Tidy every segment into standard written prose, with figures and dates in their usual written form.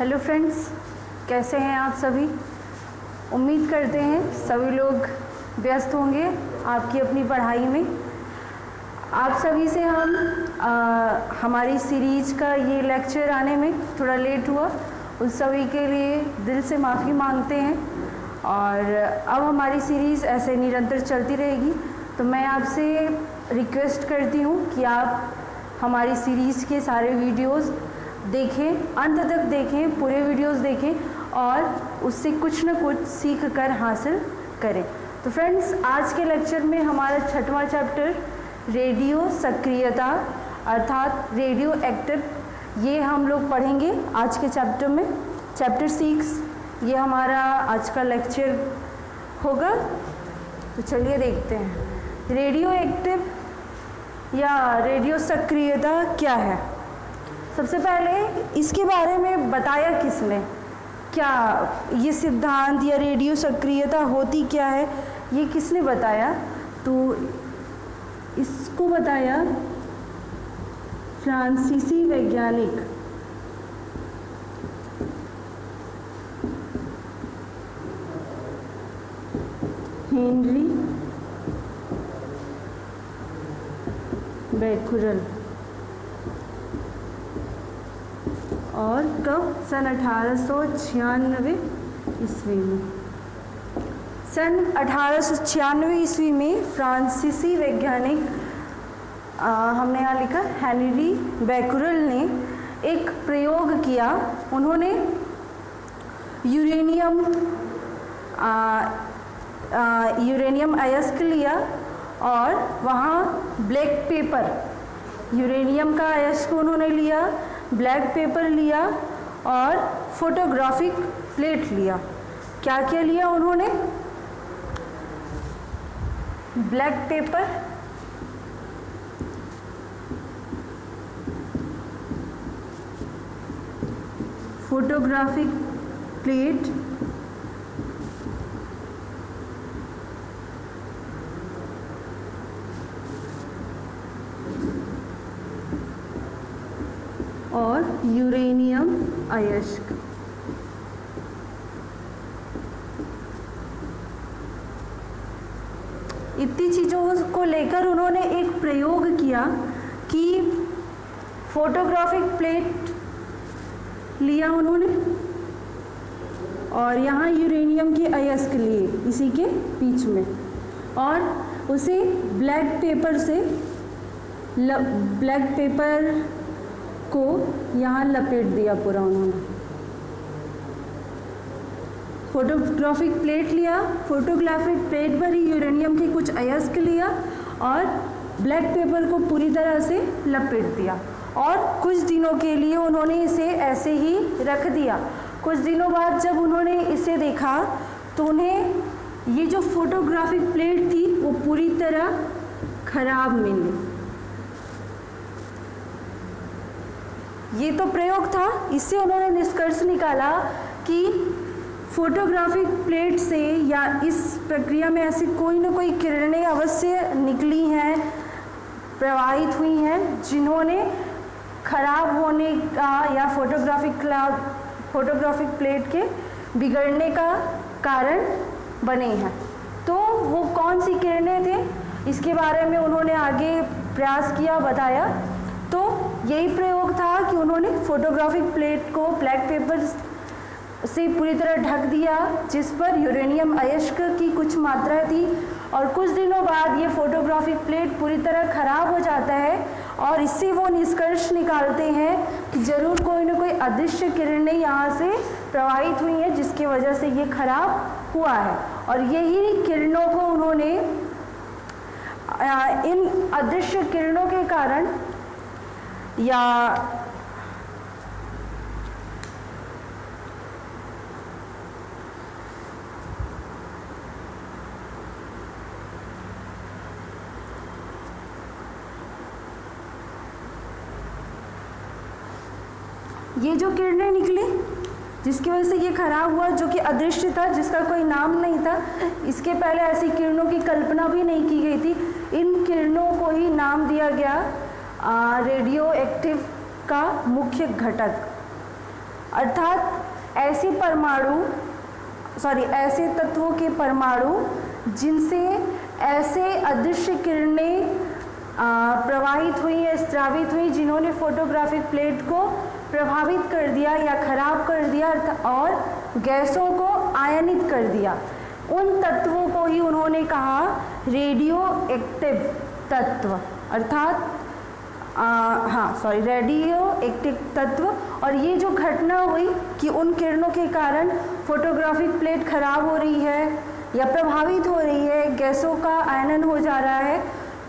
Hello friends, कैसे हैं आप सभी। उम्मीद करते हैं सभी लोग व्यस्त होंगे आपकी अपनी पढ़ाई में। आप सभी से हम हमारी सीरीज़ का ये लेक्चर आने में थोड़ा लेट हुआ, उस सभी के लिए दिल से माफ़ी मांगते हैं। और अब हमारी सीरीज़ ऐसे निरंतर चलती रहेगी, तो मैं आपसे रिक्वेस्ट करती हूँ कि आप हमारी सीरीज़ के सारे वीडियोस देखें, अंत तक देखें, पूरे वीडियोस देखें और उससे कुछ न कुछ सीख कर हासिल करें। तो फ्रेंड्स, आज के लेक्चर में हमारा 6वां चैप्टर रेडियो सक्रियता अर्थात रेडियो एक्टिव, ये हम लोग पढ़ेंगे आज के चैप्टर में। चैप्टर 6 ये हमारा आज का लेक्चर होगा। तो चलिए देखते हैं रेडियो एक्टिव या रेडियो सक्रियता क्या है। सबसे पहले इसके बारे में बताया किसने, क्या ये सिद्धांत या रेडियो सक्रियता होती क्या है, ये किसने बताया। तो इसको बताया फ्रांसीसी वैज्ञानिक हेनरी बैकुरल। और कब? सन 1896 ईस्वी में। सन 1896 ईस्वी में फ्रांसीसी वैज्ञानिक हमने यहाँ लिखा हेनरी बैकुरल ने एक प्रयोग किया। उन्होंने यूरेनियम अयस्क लिया और वहाँ ब्लैक पेपर, यूरेनियम का अयस्क उन्होंने लिया, ब्लैक पेपर लिया और फोटोग्राफिक प्लेट लिया। क्या क्या लिया उन्होंने? ब्लैक पेपर, फोटोग्राफिक प्लेट और यूरेनियम अयस्क। इतनी चीज़ों को लेकर उन्होंने एक प्रयोग किया कि फोटोग्राफिक प्लेट लिया उन्होंने और यहाँ यूरेनियम के अयस्क लिए इसी के बीच में, और उसे ब्लैक पेपर से ब्लैक पेपर को यहाँ लपेट दिया पूरा उन्होंने। फोटोग्राफिक प्लेट लिया, फोटोग्राफिक प्लेट पर ही यूरेनियम के कुछ अयस्क लिया और ब्लैक पेपर को पूरी तरह से लपेट दिया और कुछ दिनों के लिए उन्होंने इसे ऐसे ही रख दिया। कुछ दिनों बाद जब उन्होंने इसे देखा तो उन्हें ये जो फोटोग्राफिक प्लेट थी वो पूरी तरह खराब मिली। ये तो प्रयोग था, इससे उन्होंने निष्कर्ष निकाला कि फोटोग्राफिक प्लेट से या इस प्रक्रिया में ऐसी कोई ना कोई किरणें अवश्य निकली हैं, प्रवाहित हुई हैं, जिन्होंने खराब होने का या फोटोग्राफिक प्लेट के बिगड़ने का कारण बने हैं। तो वो कौन सी किरणें थे, इसके बारे में उन्होंने आगे प्रयास किया, बताया। तो यही प्रयोग था कि उन्होंने फोटोग्राफिक प्लेट को ब्लैक पेपर से पूरी तरह ढक दिया, जिस पर यूरेनियम अयस्क की कुछ मात्रा थी, और कुछ दिनों बाद ये फोटोग्राफिक प्लेट पूरी तरह खराब हो जाता है और इससे वो निष्कर्ष निकालते हैं कि जरूर कोई ना कोई अदृश्य किरणें यहाँ से प्रवाहित हुई हैं जिसकी वजह से ये खराब हुआ है। और यही किरणों को उन्होंने इन अदृश्य किरणों के कारण या ये जो किरणें निकली जिसकी वजह से ये खराब हुआ, जो कि अदृश्य था, जिसका कोई नाम नहीं था, इसके पहले ऐसी किरणों की कल्पना भी नहीं की गई थी। इन किरणों को ही नाम दिया गया रेडियो एक्टिव का मुख्य घटक। अर्थात ऐसे तत्वों के परमाणु जिनसे ऐसे अदृश्य किरणें प्रवाहित हुई या स्रावित हुई जिन्होंने फोटोग्राफिक प्लेट को प्रभावित कर दिया या खराब कर दिया और गैसों को आयनित कर दिया, उन तत्वों को ही उन्होंने कहा रेडियो एक्टिव तत्व, अर्थात रेडियो एक्टिव तत्व। और ये जो घटना हुई कि उन किरणों के कारण फोटोग्राफिक प्लेट खराब हो रही है या प्रभावित हो रही है, गैसों का आयनन हो जा रहा है,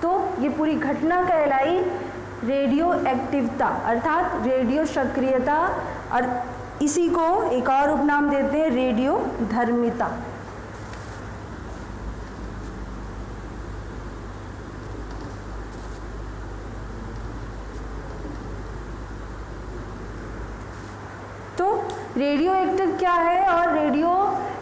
तो ये पूरी घटना कहलाई रेडियो एक्टिवता अर्थात रेडियो सक्रियता, और इसी को एक और उपनाम देते हैं रेडियो धर्मिता। तो रेडियो एक्टिव क्या है और रेडियो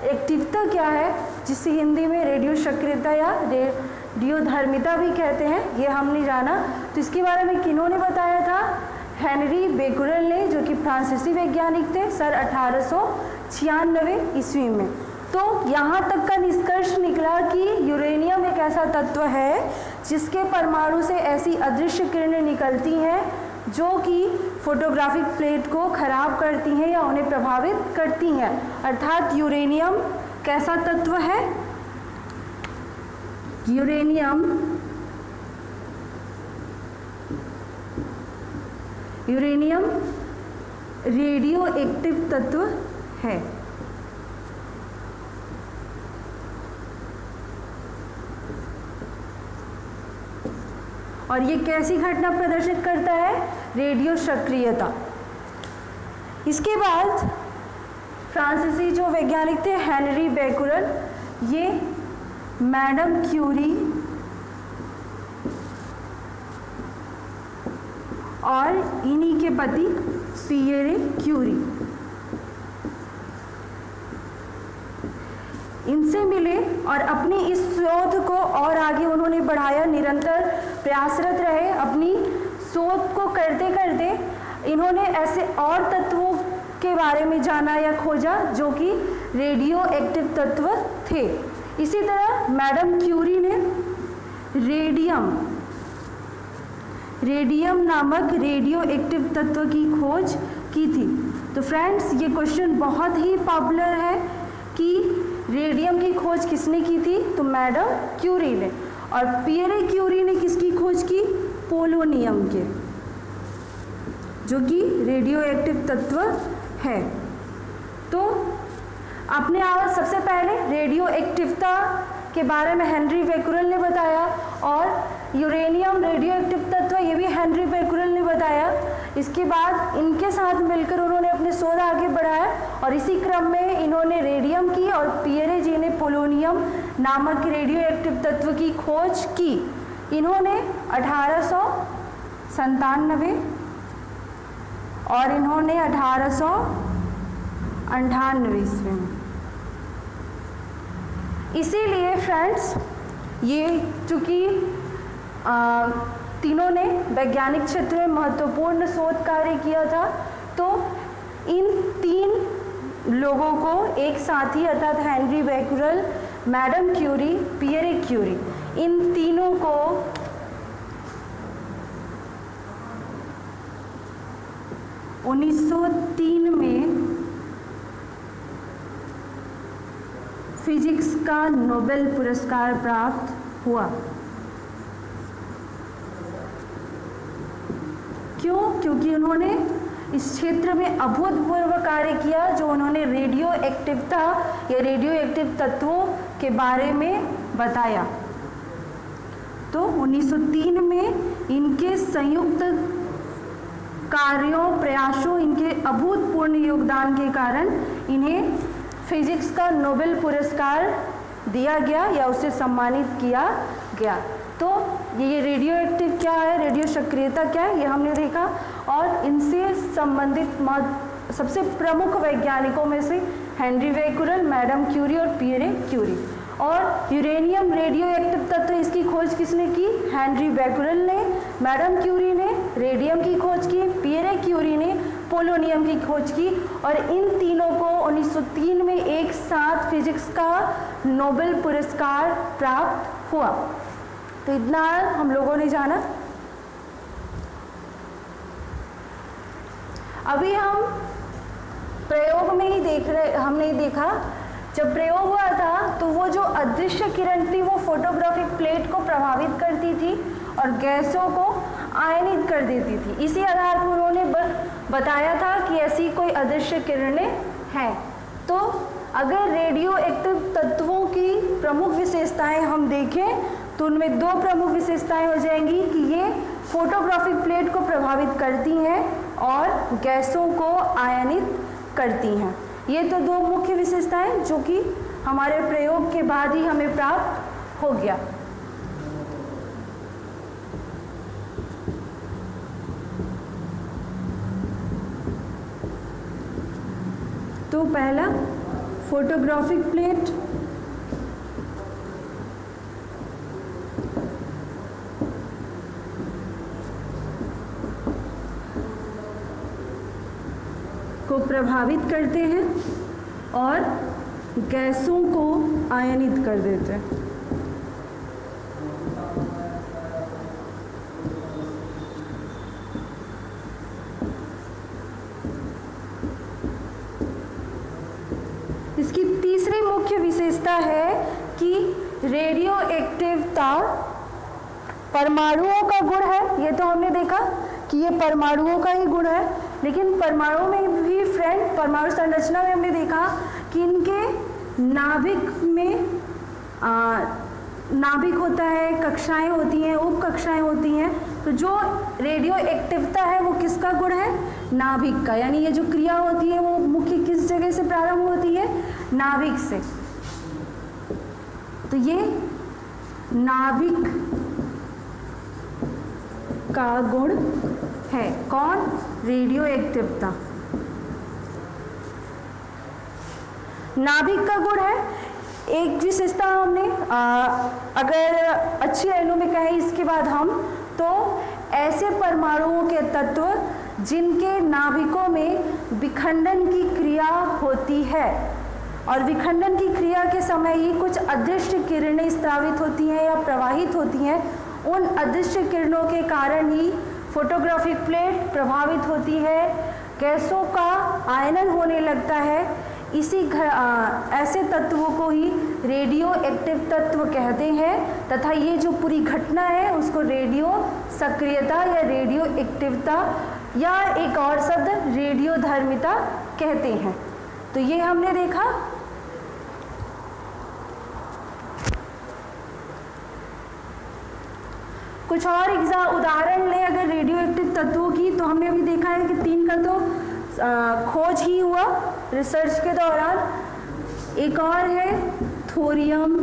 एक्टिवता क्या है, जिसे हिंदी में रेडियो सक्रियता या रेडियो धर्मिता भी कहते हैं, ये हमने जाना। तो इसके बारे में किन्होंने बताया था? हेनरी बेकुरेल ने, जो कि फ्रांसीसी वैज्ञानिक थे, सन 1896 ईस्वी में। तो यहाँ तक का निष्कर्ष निकला कि यूरेनियम एक ऐसा तत्व है जिसके परमाणु से ऐसी अदृश्य किरणें निकलती हैं जो कि फोटोग्राफिक प्लेट को खराब करती हैं या उन्हें प्रभावित करती हैं। अर्थात यूरेनियम कैसा तत्व है? यूरेनियम रेडियो एक्टिव तत्व है। और ये कैसी घटना प्रदर्शित करता है? रेडियो सक्रियता। इसके बाद फ्रांसीसी जो वैज्ञानिक थे हेनरी बेकुरेल, ये मैडम क्यूरी और इन्हीं के पति पियरे क्यूरी, इनसे मिले और अपनी इस शोध को और आगे उन्होंने बढ़ाया, निरंतर प्रयासरत रहे। अपनी शोध को करते करते इन्होंने ऐसे और तत्वों के बारे में जाना या खोजा जो कि रेडियो एक्टिव तत्व थे। इसी तरह मैडम क्यूरी ने रेडियम नामक रेडियो एक्टिव तत्व की खोज की थी। तो फ्रेंड्स, ये क्वेश्चन बहुत ही पॉपुलर है कि रेडियम की खोज किसने की थी? तो मैडम क्यूरी ने। और पियरे क्यूरी ने किसकी खोज की? पोलोनियम के, जो कि रेडियो एक्टिव तत्व है। तो आपने आज सबसे पहले रेडियो एक्टिवता के बारे में हेनरी बेकुरेल ने बताया, और यूरेनियम रेडियो एक्टिव तत्व ये भी हेनरी बेकुरेल ने बताया। इसके बाद इनके साथ मिलकर उन्होंने अपने शोध आगे बढ़ाया, और इसी क्रम में इन्होंने रेडियम की और पियरे जी ने पोलोनियम नामक रेडियो एक्टिव तत्व की खोज की। इन्होंने 1897 और इन्होंने 1898 ईस्वी में। इसीलिए फ्रेंड्स, ये चूँकि तीनों ने वैज्ञानिक क्षेत्र में महत्वपूर्ण शोध कार्य किया था, तो इन तीन लोगों को एक साथ ही, अर्थात Henri Becquerel, madam Curie, Pierre Curie, इन तीनों को 1903 में फिजिक्स का नोबेल पुरस्कार प्राप्त हुआ। क्यों? क्योंकि उन्होंने इस क्षेत्र में अभूतपूर्व कार्य किया, जो उन्होंने रेडियो एक्टिवता या रेडियो एक्टिव तत्वों के बारे में बताया। तो 1903 में इनके संयुक्त कार्यों, प्रयासों, इनके अभूतपूर्व योगदान के कारण इन्हें फिजिक्स का नोबेल पुरस्कार दिया गया या उसे सम्मानित किया गया। तो ये रेडियो एक्टिव क्या है, रेडियो सक्रियता क्या है, ये हमने देखा। और इनसे संबंधित सबसे प्रमुख वैज्ञानिकों में से हेनरी बेकुरेल, मैडम क्यूरी और पियरे क्यूरी। और यूरेनियम रेडियो एक्टिव तत्व, इसकी खोज किसने की? हेनरी बेकुरेल ने। मैडम क्यूरी ने रेडियम की खोज की, पियरे क्यूरी ने पोलोनियम की खोज की, और इन तीनों को 1903 में एक साथ फिजिक्स का नोबेल पुरस्कार प्राप्त हुआ। तो इतना हम लोगों ने जाना। अभी हम प्रयोग में ही हमने देखा, जब प्रयोग हुआ था तो वो जो अदृश्य किरण थी वो फोटोग्राफिक प्लेट को प्रभावित करती थी और गैसों को आयनित कर देती थी। इसी आधार पर उन्होंने बताया था कि ऐसी कोई अदृश्य किरणें हैं। तो अगर रेडियो एक्टिव तत्वों की प्रमुख विशेषताएं हम देखें तो उनमें दो प्रमुख विशेषताएं हो जाएंगी कि ये फोटोग्राफिक प्लेट को प्रभावित करती हैं और गैसों को आयनित करती हैं। ये तो दो मुख्य विशेषताएं जो कि हमारे प्रयोग के बाद ही हमें प्राप्त हो गया। तो पहला फोटोग्राफिक प्लेट, को प्रभावित करते हैं और गैसों को आयनित कर देते हैं। इसकी तीसरी मुख्य विशेषता है कि रेडियो एक्टिवता परमाणुओं का गुण है। ये तो हमने देखा कि ये परमाणुओं का ही गुण है, लेकिन परमाणु में भी फ्रेंड, परमाणु संरचना में हमने देखा कि इनके नाभिक में नाभिक होता है, कक्षाएं होती हैं, उप कक्षाएं होती हैं। तो जो रेडियो एक्टिवता है वो किसका गुण है? नाभिक का। यानी ये जो क्रिया होती है वो मुख्य किस जगह से प्रारंभ होती है? नाभिक से। तो ये नाभिक का गुण है। कौन? रेडियो एक्टिवता। नाभिक का गुण है। एक विशेषता हमने अगर अच्छी लाइनों में कहें इसके बाद हम, तो ऐसे परमाणुओं के तत्व जिनके नाभिकों में विखंडन की क्रिया होती है और विखंडन की क्रिया के समय ही कुछ अदृश्य किरणें स्रावित होती हैं या प्रवाहित होती हैं, उन अदृश्य किरणों के कारण ही फोटोग्राफिक प्लेट प्रभावित होती है, गैसों का आयनन होने लगता है। ऐसे तत्वों को ही रेडियो एक्टिव तत्व कहते हैं तथा ये जो पूरी घटना है उसको रेडियो सक्रियता या रेडियो एक्टिवता या एक और शब्द रेडियो धर्मिता कहते हैं। तो ये हमने देखा। कुछ और उदाहरण लें अगर रेडियो एक्टिव तत्वों की, तो हमने अभी देखा है कि 3 का तो खोज ही हुआ रिसर्च के दौरान। एक और है थोरियम,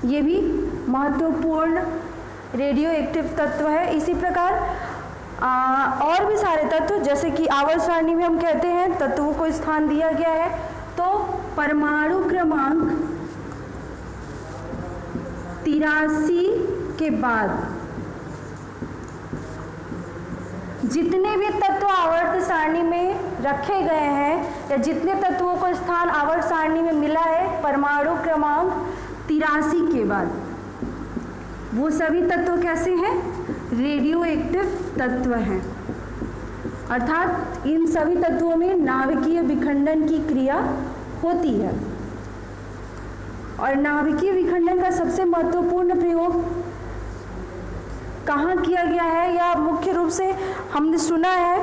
ये भी महत्वपूर्ण रेडियो एक्टिव तत्व है। इसी प्रकार और भी सारे तत्व, जैसे कि आवर्त सारणी में हम कहते हैं तत्वों को स्थान दिया गया है, तो परमाणु क्रमांक 83 के बाद जितने भी तत्व आवर्त सारणी में रखे गए हैं या जितने तत्वों को स्थान आवर्त सारणी में मिला है परमाणु क्रमांक 83 के बाद, वो सभी तत्व कैसे हैं? रेडियो एक्टिव तत्व हैं। अर्थात इन सभी तत्वों में नाभिकीय विखंडन की क्रिया होती है। और नाभिकीय विखंडन का सबसे महत्वपूर्ण प्रयोग कहाँ किया गया है या मुख्य रूप से हमने सुना है,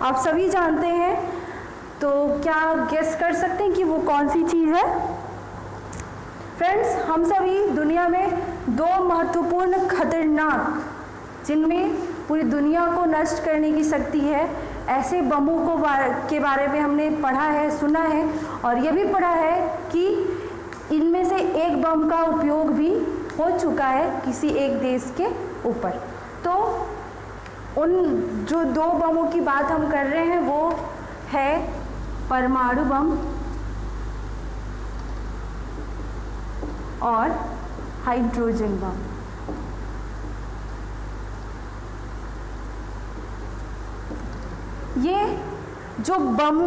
आप सभी जानते हैं, तो क्या गेस कर सकते हैं कि वो कौन सी चीज़ है? फ्रेंड्स, हम सभी दुनिया में 2 महत्वपूर्ण खतरनाक, जिनमें पूरी दुनिया को नष्ट करने की शक्ति है, ऐसे बमों के बारे में हमने पढ़ा है, सुना है, और ये भी पढ़ा है कि इनमें से एक बम का उपयोग भी हो चुका है किसी एक देश के ऊपर। तो उन जो 2 बमों की बात हम कर रहे हैं वो है परमाणु बम और हाइड्रोजन बम। ये जो बम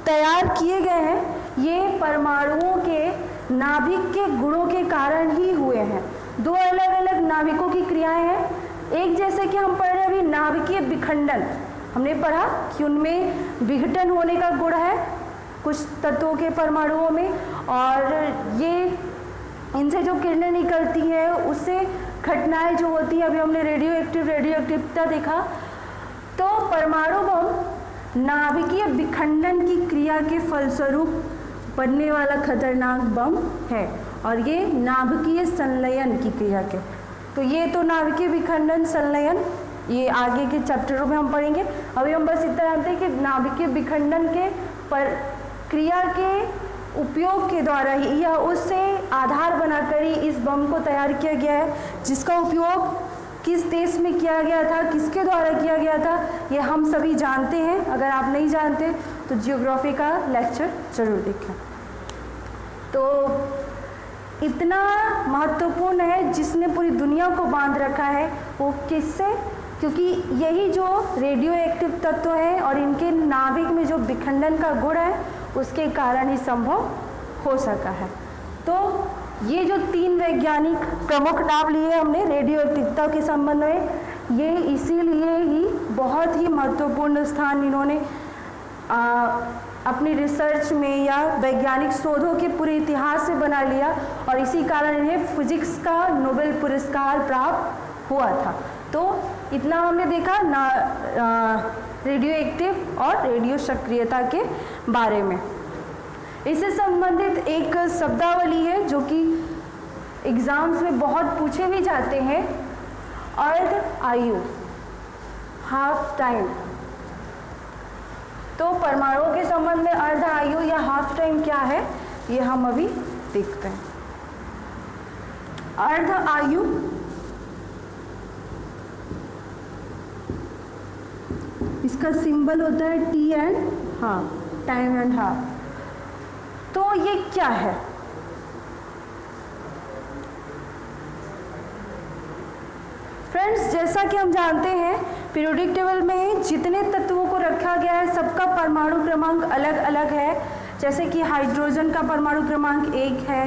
तैयार किए गए हैं ये परमाणुओं के नाभिक के गुणों के कारण ही हुए हैं। दो अलग अलग नाभिकों की क्रियाएं हैं। एक जैसे कि हम पढ़ रहे हैं अभी नाभिकीय विखंडन, हमने पढ़ा कि उनमें विघटन होने का गुण है कुछ तत्वों के परमाणुओं में, और ये इनसे जो किरणें निकलती है उससे घटनाएं जो होती है, अभी हमने रेडियोएक्टिविटी देखा। तो परमाणु बम नाभिकीय विखंडन की क्रिया के फलस्वरूप बनने वाला खतरनाक बम है, और ये नाभिकीय संलयन की क्रिया के। तो ये तो नाभिकीय विखंडन संलयन ये आगे के चैप्टरों में हम पढ़ेंगे। अभी हम बस इतना जानते हैं कि नाभिकीय विखंडन के पर क्रिया के उपयोग के द्वारा ही या उससे आधार बनाकर ही इस बम को तैयार किया गया है, जिसका उपयोग किस देश में किया गया था, किसके द्वारा किया गया था, ये हम सभी जानते हैं। अगर आप नहीं जानते तो जियोग्राफी का लेक्चर जरूर देखें। तो इतना महत्वपूर्ण है जिसने पूरी दुनिया को बांध रखा है, वो किससे? क्योंकि यही जो रेडियो एक्टिव तत्व है और इनके नाभिक में जो विखंडन का गुण है उसके कारण ही संभव हो सका है। तो ये जो तीन वैज्ञानिक प्रमुख नाम लिए हमने रेडियो एक्टिविटी के संबंध में, ये इसीलिए ही बहुत ही महत्वपूर्ण स्थान इन्होंने अपनी रिसर्च में या वैज्ञानिक शोधों के पूरे इतिहास से बना लिया, और इसी कारण इन्हें फिजिक्स का नोबेल पुरस्कार प्राप्त हुआ था। तो इतना हमने देखा ना रेडियो एक्टिव और रेडियो सक्रियता के बारे में। इससे संबंधित एक शब्दावली है जो कि एग्जाम्स में बहुत पूछे भी जाते हैं, अर्ध आयु, हाफ टाइम। तो परमाणुओं के संबंध में अर्ध आयु या हाफ टाइम क्या है ये हम अभी देखते हैं। अर्ध आयु इसका सिंबल होता है T and half, time and half. तो ये क्या है? फ्रेंड्स, जैसा कि हम जानते हैं पीरियोडिक टेबल में जितने तत्वों को रखा गया है सबका परमाणु क्रमांक अलग अलग है। जैसे कि हाइड्रोजन का परमाणु क्रमांक 1 है,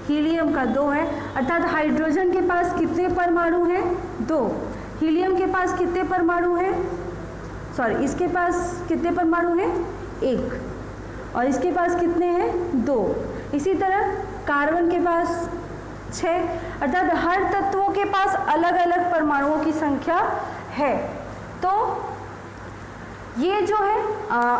हीलियम का 2 है, अर्थात हाइड्रोजन के पास कितने परमाणु हैं? 2। हीलियम के पास कितने परमाणु हैं? इसके पास कितने परमाणु हैं? 1। और इसके पास कितने हैं? 2। इसी तरह कार्बन के पास 6, अर्थात हर तत्वों के पास अलग अलग परमाणुओं की संख्या है। तो ये जो है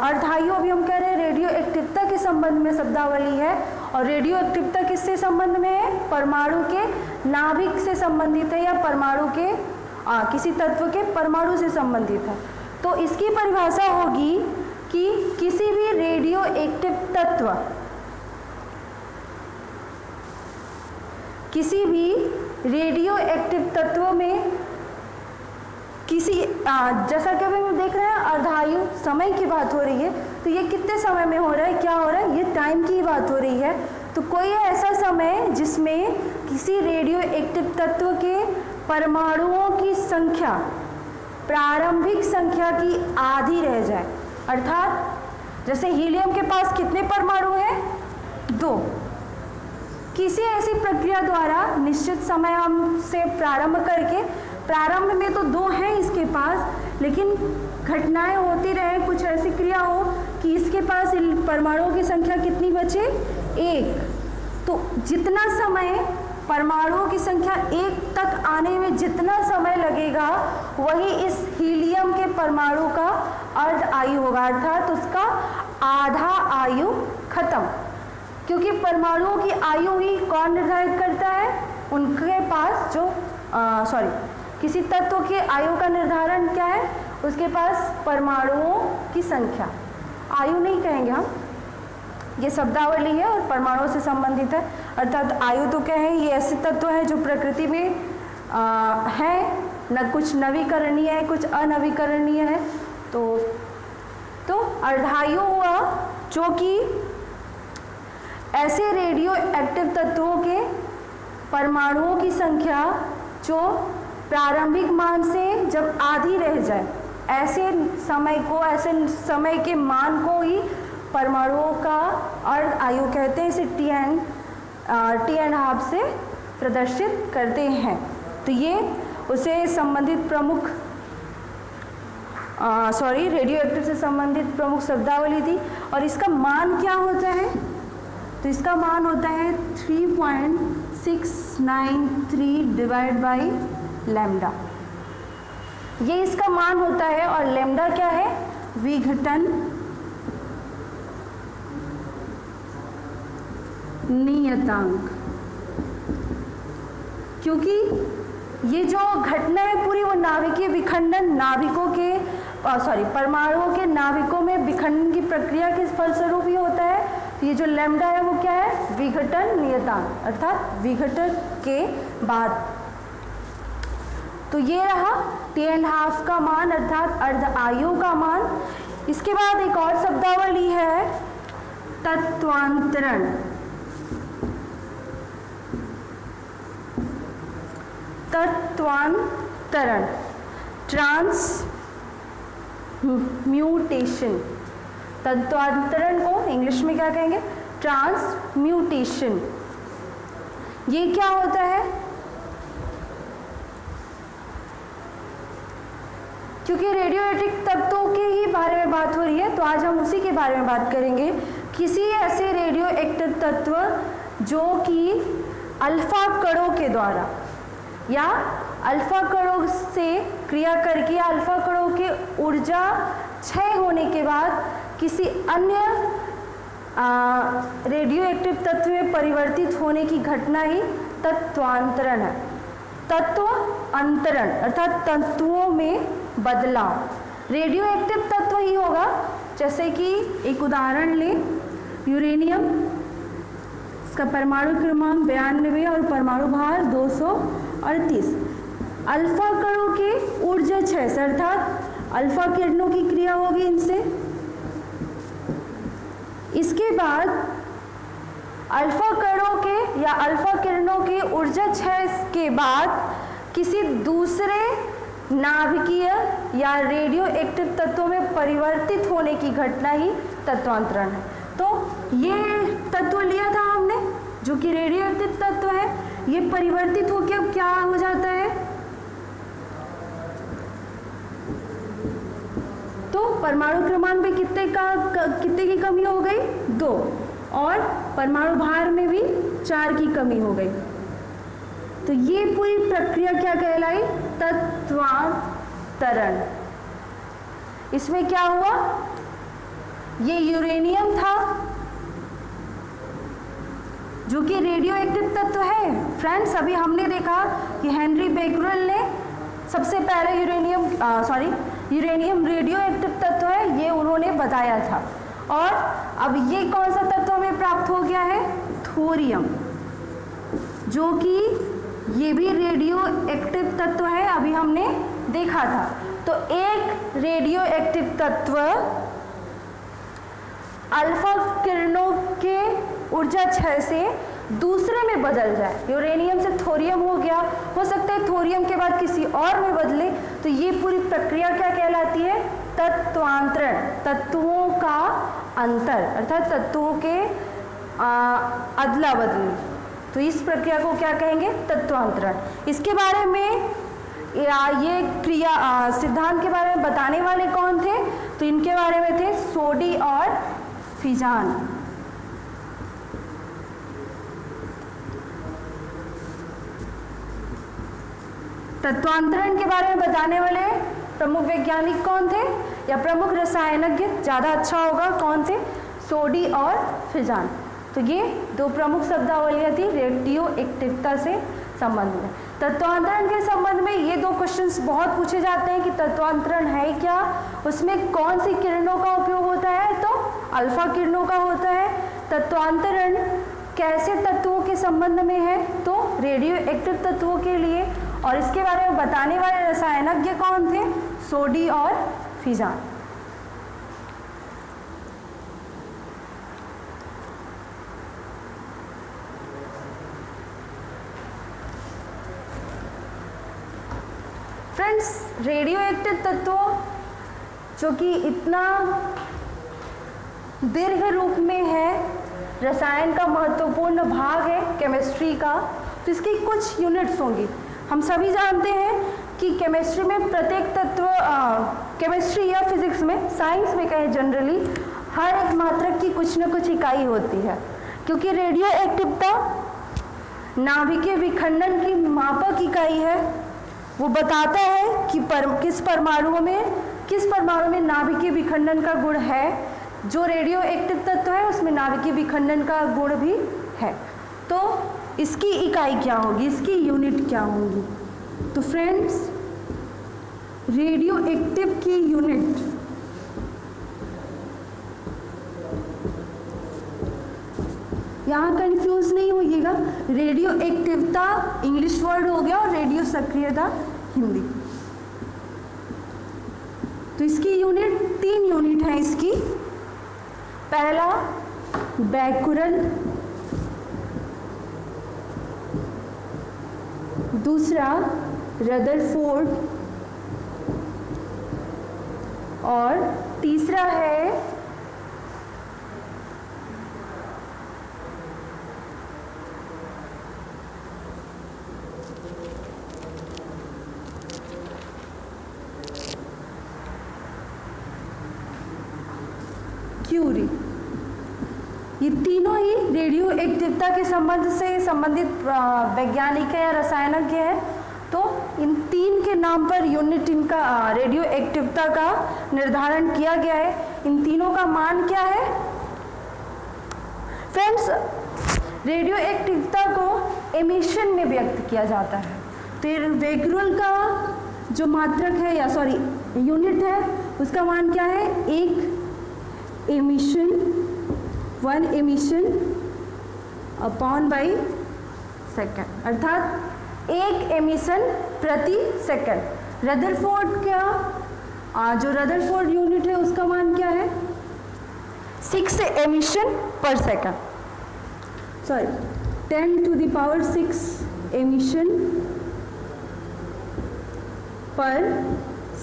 अर्धायु, अभी हम कह रहे हैं रेडियो एक्टिवता के संबंध में शब्दावली है, और रेडियो एक्टिवता किससे संबंध में है? परमाणु के नाभिक से संबंधित है, या परमाणु के किसी तत्व के परमाणु से संबंधित है। तो इसकी परिभाषा होगी कि किसी भी रेडियो एक्टिव तत्व, किसी भी रेडियो एक्टिव तत्व में किसी जैसा कि अभी हम देख रहे हैं अर्धायु समय की बात हो रही है, तो ये कितने समय में हो रहा है, क्या हो रहा है? ये टाइम की बात हो रही है। तो कोई ऐसा समय जिसमें किसी रेडियो एक्टिव तत्व के परमाणुओं की संख्या प्रारंभिक संख्या की आधी रह जाए, अर्थात जैसे हीलियम के पास कितने परमाणु हैं? 2। किसी ऐसी प्रक्रिया द्वारा निश्चित समय हम से प्रारंभ करके, प्रारंभ में तो 2 हैं इसके पास, लेकिन घटनाएं होती रहे, कुछ ऐसी क्रिया हो कि इसके पास परमाणुओं की संख्या कितनी बचे? 1। तो जितना समय परमाणुओं की संख्या 1 तक आने में जितना समय लगेगा वही इस हीलियम के परमाणु का अर्ध आयु होगा, अर्थात उसका आधा आयु खत्म। क्योंकि परमाणुओं की आयु ही कौन निर्धारित करता है? उनके पास जो किसी तत्व के आयु का निर्धारण क्या है? उसके पास परमाणुओं की संख्या। आयु नहीं कहेंगे हम, ये शब्दावली है और परमाणुओं से संबंधित है। अर्थात आयु तो क्या है? ये ऐसे तत्व है जो प्रकृति में है, न कुछ नवीकरणीय है, कुछ अनवीकरणीय है। तो अर्धायु हुआ जो कि ऐसे रेडियो एक्टिव तत्वों के परमाणुओं की संख्या जो प्रारंभिक मान से जब आधी रह जाए, ऐसे समय के मान को ही परमाणुओं का अर्ध आयु कहते हैं। इसे T.½ से प्रदर्शित करते हैं। तो ये उसे संबंधित प्रमुख रेडियो एक्टिव से संबंधित प्रमुख शब्दावली थी। और इसका मान क्या होता है? तो इसका मान होता है 3.693 डिवाइड बाई लैम्डा। ये इसका मान होता है। और लैम्डा क्या है? विघटन नियतांक। क्योंकि ये जो घटना है पूरी वो नाभिकीय विखंडन, परमाणुओं के नाभिकों में विखंडन की प्रक्रिया के फलस्वरूप ही होता है। तो ये जो लैम्डा है वो क्या है? विघटन नियतांक, अर्थात विघटन के बाद। तो ये रहा T.½ का मान अर्थात अर्ध आयु का मान। इसके बाद एक और शब्दावली है तत्वांतरण। तत्वांतरण, ट्रांसम्यूटेशन। तत्वांतरण को इंग्लिश में क्या कहेंगे? ट्रांसम्यूटेशन। ये क्या होता है? क्योंकि रेडियोएक्टिव तत्वों के ही बारे में बात हो रही है तो आज हम उसी के बारे में बात करेंगे। किसी ऐसे रेडियोएक्टिव तत्व जो कि अल्फा कणों के द्वारा या अल्फा कणों से क्रिया करके अल्फा कणों के ऊर्जा क्षय होने के बाद किसी अन्य रेडियोएक्टिव तत्व में परिवर्तित होने की घटना ही तत्वांतरण है। तत्व अंतरण अर्थात तत्वों में बदलाव। रेडियोएक्टिव तत्व ही होगा, जैसे कि एक उदाहरण लें, यूरेनियम, इसका परमाणु क्रमांक 92 और परमाणु भार 238। अल्फा कणों के ऊर्जा क्षय से अर्थात अल्फा किरणों की क्रिया होगी इनसे। इसके बाद अल्फा कणों के या अल्फा किरणों के ऊर्जा क्षय के बाद किसी दूसरे नाभिकीय या रेडियो एक्टिव तत्वों में परिवर्तित होने की घटना ही तत्वांतरण है। तो ये तत्व लिया था हमने जो कि रेडियो एक्टिव तत्व है, ये परिवर्तित होकर अब क्या हो जाता है? तो परमाणु क्रमांक में कितने की कमी हो गई? 2। और परमाणु भार में भी 4 की कमी हो गई। तो ये पूरी प्रक्रिया क्या कहलाई? तत्वांतरण। इसमें क्या हुआ? ये यूरेनियम था जो कि रेडियो एक्टिव तत्व है। फ्रेंड्स, अभी हमने देखा कि हेनरी बेकरेल ने सबसे पहले यूरेनियम रेडियो एक्टिव तत्व है ये उन्होंने बताया था। और अब ये कौन सा तत्व हमें प्राप्त हो गया है? थोरियम, जो कि ये भी रेडियो एक्टिव तत्व है, अभी हमने देखा था। तो एक रेडियो एक्टिव तत्व अल्फा किरणों के ऊर्जा क्षय से दूसरे में बदल जाए, यूरेनियम से थोरियम हो गया, हो सकता है थोरियम के बाद किसी और में बदले, तो ये पूरी प्रक्रिया क्या कहलाती है? तत्वांतरण, तत्वों का अंतर अर्थात तत्वों के अदला बदली। तो इस प्रक्रिया को क्या कहेंगे? तत्वांतरण। इसके बारे में ये क्रिया सिद्धांत के बारे में बताने वाले कौन थे? तो इनके बारे में थे सोडी और फिजान। तत्वांतरण के बारे में बताने वाले प्रमुख वैज्ञानिक कौन थे या प्रमुख रसायनज्ञ ज़्यादा अच्छा होगा, कौन थे? सोडी और फिजान। तो ये 2 प्रमुख शब्दावलियाँ थी रेडियो एक्टिवता से संबंधित है। तत्वांतरण के संबंध में ये 2 क्वेश्चंस बहुत पूछे जाते हैं कि तत्वांतरण है क्या, उसमें कौन सी किरणों का उपयोग होता है? तो अल्फा किरणों का होता है। तत्वांतरण कैसे तत्वों के संबंध में है? तो रेडियो एक्टिव तत्वों के लिए। और इसके बारे में बताने वाले रसायनज्ञ कौन थे? सोडी और फिजान। फ्रेंड्स, रेडियो एक्टिव तत्वों जो कि इतना दीर्घ रूप में है, रसायन का महत्वपूर्ण भाग है केमिस्ट्री का, तो इसकी कुछ यूनिट्स होंगी। हम सभी जानते हैं कि केमिस्ट्री में प्रत्येक तत्व, केमिस्ट्री या फिजिक्स में, साइंस में कहें जनरली, हर एक मात्रक की कुछ न कुछ इकाई होती है, क्योंकि रेडियो एक्टिवता नाभिकीय विखंडन की मापक इकाई है। वो बताता है कि किस परमाणु में नाभिकीय विखंडन का गुण है। जो रेडियो एक्टिव तत्व है उसमें नाभिकीय विखंडन का गुण भी है। तो इसकी इकाई क्या होगी, इसकी यूनिट क्या होगी? तो फ्रेंड्स, रेडियो एक्टिव की यूनिट यहाँ कंफ्यूज नहीं होइएगा। रेडियो एक्टिवता इंग्लिश वर्ड हो गया और रेडियो सक्रियता हिंदी। तो इसकी यूनिट 3 यूनिट है इसकी। पहला बैकुरल, दूसरा रदरफोर्ड और तीसरा है क्यूरी। ये तीनों ही रेडियो एक्टिवता के संबंध से संबंधित वैज्ञानिक है या रसायनज्ञ है। तो इन 3 के नाम पर यूनिट इनका रेडियो एक्टिवता का निर्धारण किया गया है। इन तीनों का मान क्या है फ्रेंड्स? रेडियो एक्टिवता को एमिशन में व्यक्त किया जाता है। तो बैकुरल का जो मात्रक है या यूनिट है, उसका मान क्या है? 1 एमिशन अपॉन बाई सेकेंड, अर्थात 1 एमिशन प्रति सेकेंड। रदरफोर्ड का जो रदरफोर्ड यूनिट है उसका मान क्या है? 6 एमिशन पर सेकेंड, 10⁶ एमिशन पर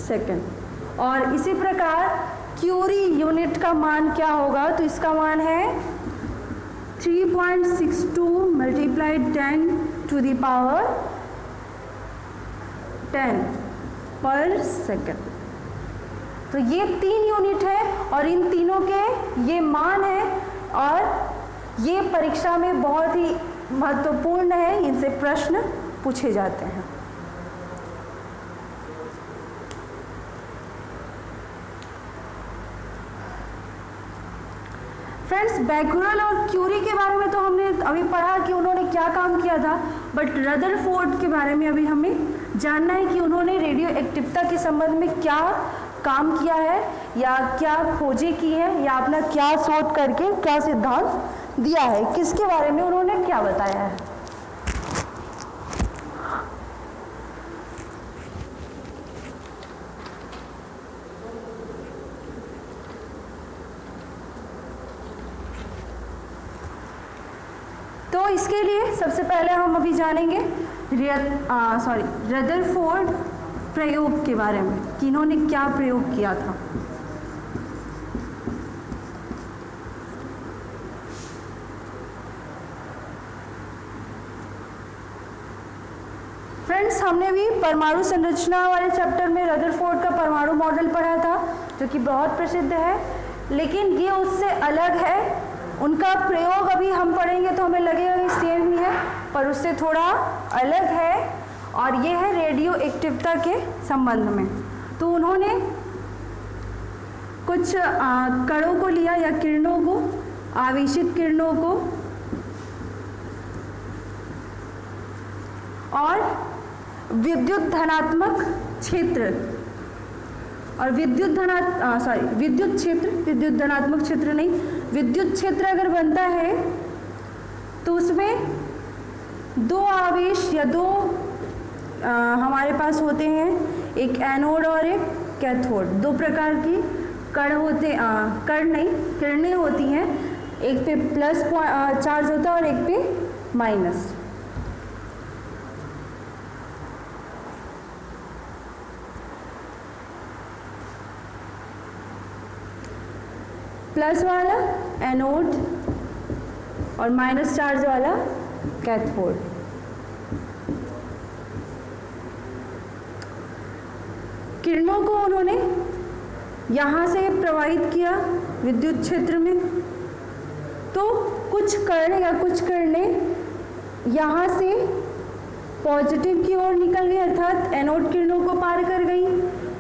सेकेंड। और इसी प्रकार क्यूरी यूनिट का मान क्या होगा? तो इसका मान है 3.62 × 10⁻10 पर सेकेंड। तो ये 3 यूनिट है और इन तीनों के ये मान है और ये परीक्षा में बहुत ही महत्वपूर्ण है, इनसे प्रश्न पूछे जाते हैं। फ्रेंड्स, बैकुरल और क्यूरी के बारे में तो हमने अभी पढ़ा कि उन्होंने क्या काम किया था, बट रदरफोर्ड के बारे में अभी हमें जानना है कि उन्होंने रेडियो एक्टिवता के संबंध में क्या काम किया है या क्या खोजें की है या अपना क्या शोध करके क्या सिद्धांत दिया है, किसके बारे में उन्होंने क्या बताया है। तो इसके लिए सबसे पहले हम अभी जानेंगे रदरफोर्ड प्रयोग के बारे में कि इन्होंने क्या प्रयोग किया था। फ्रेंड्स, हमने भी परमाणु संरचना वाले चैप्टर में रदरफोर्ड का परमाणु मॉडल पढ़ा था, जो कि बहुत प्रसिद्ध है, लेकिन ये उससे अलग है। उनका प्रयोग अभी हम पढ़ेंगे तो हमें लगेगा कि सेम ही है, पर उससे थोड़ा अलग है और ये है रेडियो एक्टिवता के संबंध में। तो उन्होंने कुछ कणों को लिया या किरणों को, आवेशित किरणों को, और विद्युत धनात्मक क्षेत्र और विद्युत धनात्मक क्षेत्र नहीं, विद्युत क्षेत्र अगर बनता है तो उसमें 2 आवेश या 2 हमारे पास होते हैं, एक एनोड और एक कैथोड। 2 प्रकार की किरणें होती हैं, एक पे प्लस चार्ज होता है और एक पे माइनस। प्लस वाला एनोड और माइनस चार्ज वाला कैथोड। किरणों को उन्होंने यहाँ से प्रवाहित किया विद्युत क्षेत्र में, तो कुछ कण या कुछ किरणें यहाँ से पॉजिटिव की ओर निकल गई अर्थात एनोड किरणों को पार कर गई,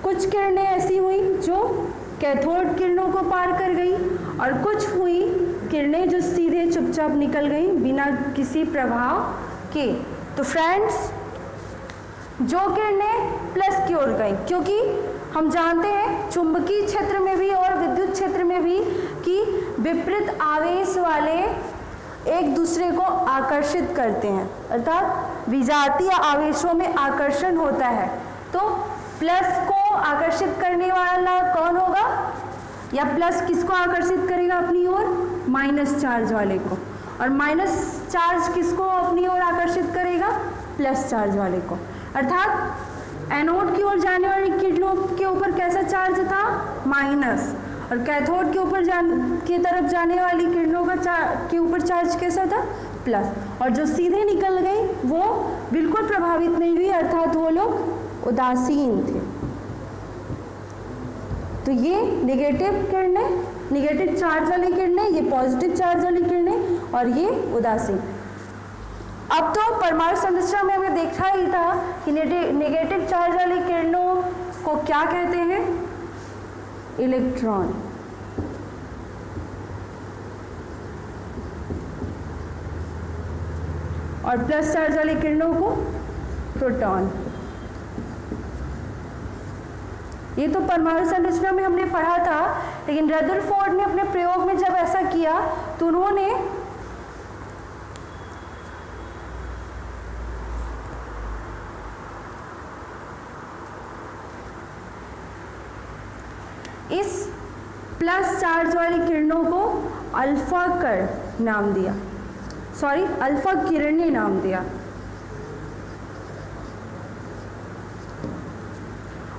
कुछ किरणें ऐसी हुई जो कैथोड किरणों को पार कर गई और कुछ हुई किरणें जो सीधे चुपचाप निकल गई बिना किसी प्रभाव के। तो फ्रेंड्स, जो किरणें प्लस की ओर गई, क्योंकि हम जानते हैं चुंबकीय क्षेत्र में भी और विद्युत क्षेत्र में भी कि विपरीत आवेश वाले एक दूसरे को आकर्षित करते हैं, अर्थात विजातीय आवेशों में आकर्षण होता है। तो प्लस को आकर्षित करने वाला कौन होगा, या प्लस किसको आकर्षित करेगा अपनी ओर, माइनस चार्ज वाले को, और माइनस चार्ज किसको अपनी ओर आकर्षित करेगा, प्लस चार्ज वाले को। अर्थात एनोड की ओर जाने वाली किरणों के ऊपर कैसा चार्ज था, माइनस, और कैथोड की तरफ जाने वाली किरणों के ऊपर चार्ज कैसा था, प्लस। और जो सीधे निकल गई वो बिल्कुल प्रभावित नहीं हुई, अर्थात वो लोग उदासीन थे। तो ये नेगेटिव किरणें, नेगेटिव चार्ज वाली किरणें, ये पॉजिटिव चार्ज वाली किरणें, और ये उदासीन। अब तो परमाणु संरचना में हमें देखा ही था कि नेगेटिव चार्ज वाली किरणों को क्या कहते हैं, इलेक्ट्रॉन। और प्लस चार्ज वाली किरणों को प्रोटॉन। ये तो परमाणु संरचना में हमने पढ़ा था, लेकिन रदरफोर्ड ने अपने प्रयोग में जब ऐसा किया तो उन्होंने इस प्लस चार्ज वाली किरणों को अल्फा कण नाम दिया, अल्फा किरणें नाम दिया,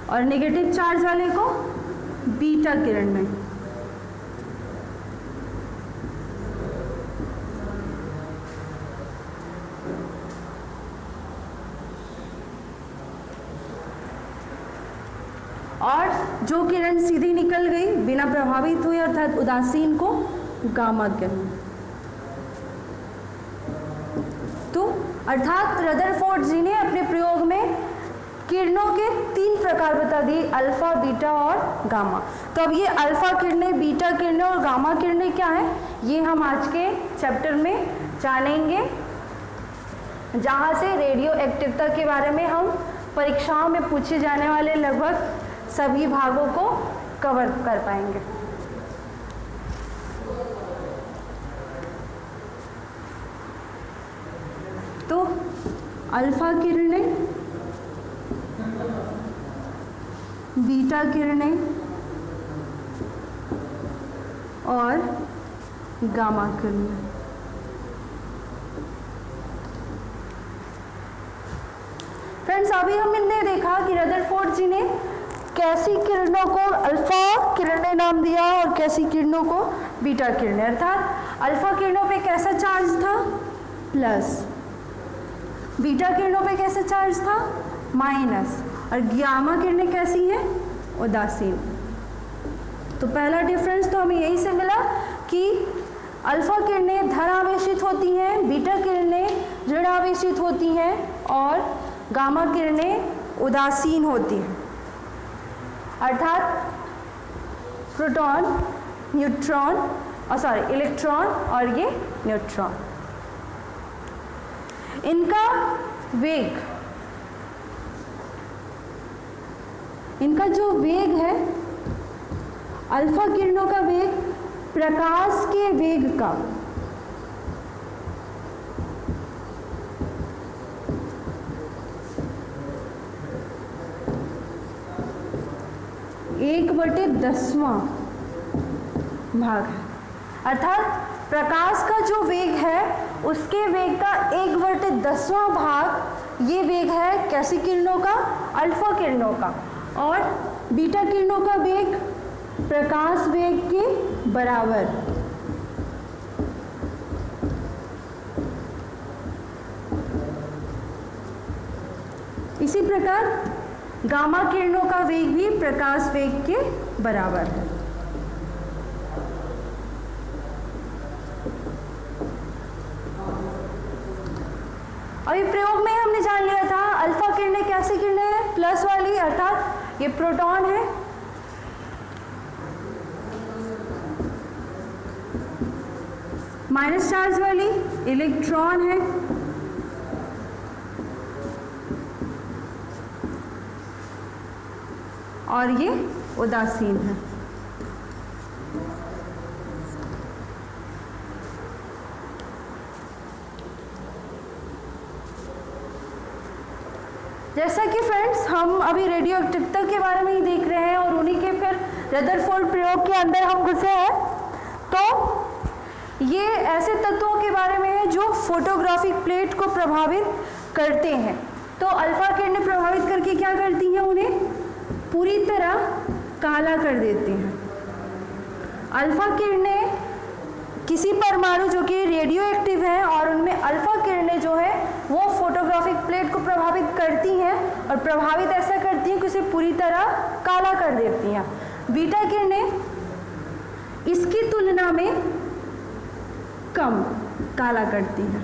और नेगेटिव चार्ज वाले को बीटा किरणें। और जो किरण सीधी निकल गई बिना प्रभावित हुई अर्थात उदासीन को गामा किरण। तो अर्थात रदरफोर्ड जी ने अपने प्रयोग में किरणों के 3 प्रकार बता दिए, अल्फा, बीटा और गामा। तो अब ये अल्फा किरणें, बीटा किरणें और गामा किरणें क्या है, ये हम आज के चैप्टर में जानेंगे, जहाँ से रेडियो एक्टिवता के बारे में हम परीक्षाओं में पूछे जाने वाले लगभग सभी भागों को कवर कर पाएंगे। तो अल्फा किरणें, बीटा किरणें और गामा किरणें। फ्रेंड्स, अभी हमने देखा कि रदरफोर्ड जी ने कैसी किरणों को अल्फा किरणें नाम दिया और कैसी किरणों को बीटा किरणें। अर्थात अल्फा किरणों पे कैसा चार्ज था, प्लस, बीटा किरणों पे कैसा चार्ज था, माइनस, और गामा किरणें कैसी हैं, उदासीन। तो पहला डिफरेंस तो हमें यही से मिला कि अल्फा किरणें धन आवेशित होती हैं, बीटा किरणें ऋण आवेशित होती हैं और गामा किरणें उदासीन होती हैं। अर्थात प्रोटॉन, न्यूट्रॉन इलेक्ट्रॉन और ये न्यूट्रॉन, इनका वेग, इनका जो वेग है, अल्फा किरणों का वेग प्रकाश के वेग का 1/10वां भाग है। अर्थात प्रकाश का जो वेग है उसके वेग का 1/10वां भाग ये वेग है कैसी किरणों का, अल्फा किरणों का। और बीटा किरणों का वेग प्रकाश वेग के बराबर। इसी प्रकार गामा किरणों का वेग भी प्रकाश वेग के बराबर है। अभी प्रयोग में हमने जान लिया था अल्फा किरणें कैसी किरणें हैं, प्लस वाली, अर्थात ये प्रोटॉन है। माइनस चार्ज वाली इलेक्ट्रॉन है। और ये उदासीन है। जैसा कि फ्रेंड्स हम अभी रेडियो एक्टिविटी के बारे में ही देख रहे हैं और उन्हीं के फिर रदरफोर्ड प्रयोग के अंदर हम घुसे हैं, तो ये ऐसे तत्वों के बारे में है जो फोटोग्राफिक प्लेट को प्रभावित करते हैं। तो अल्फा किरणें प्रभावित करके क्या करती हैं, उन्हें पूरी तरह काला कर देते हैं। अल्फा किरणें किसी परमाणु जो कि रेडियो एक्टिव है और उनमें अल्फा किरणें जो है वो फोटोग्राफिक प्लेट को प्रभावित करती हैं और प्रभावित ऐसा करती हैं कि उसे पूरी तरह काला कर देती हैं। बीटा किरणें इसकी तुलना में कम काला करती हैं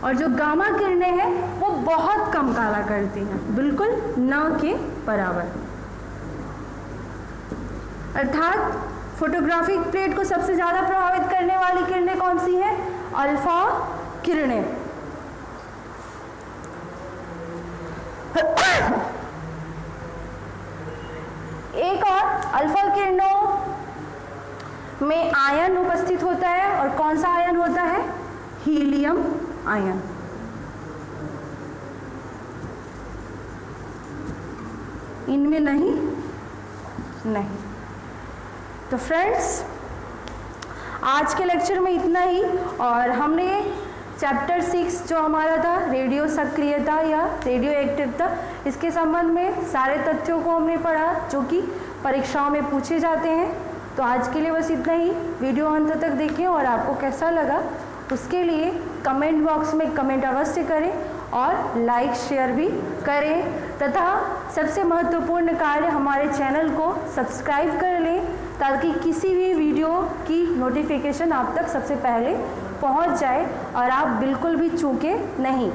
और जो गामा किरणें हैं वो बहुत कम काला करती हैं, बिल्कुल न के बराबर। अर्थात फोटोग्राफिक प्लेट को सबसे ज़्यादा प्रभावित करने वाली किरणें कौन सी हैं, अल्फा किरणें। एक और अल्फा किरणों में आयन उपस्थित होता है और कौन सा आयन होता है, हीलियम आयन। इनमें नहीं। तो फ्रेंड्स आज के लेक्चर में इतना ही, और हमने चैप्टर 6 जो हमारा था रेडियो सक्रियता या रेडियो एक्टिवता, इसके संबंध में सारे तथ्यों को हमने पढ़ा जो कि परीक्षाओं में पूछे जाते हैं। तो आज के लिए बस इतना ही। वीडियो अंत तक देखें और आपको कैसा लगा उसके लिए कमेंट बॉक्स में कमेंट अवश्य करें और लाइक शेयर भी करें, तथा सबसे महत्वपूर्ण कार्य हमारे चैनल को सब्सक्राइब कर लें ताकि किसी भी वीडियो की नोटिफिकेशन आप तक सबसे पहले पहुंच जाए और आप बिल्कुल भी चूकें नहीं।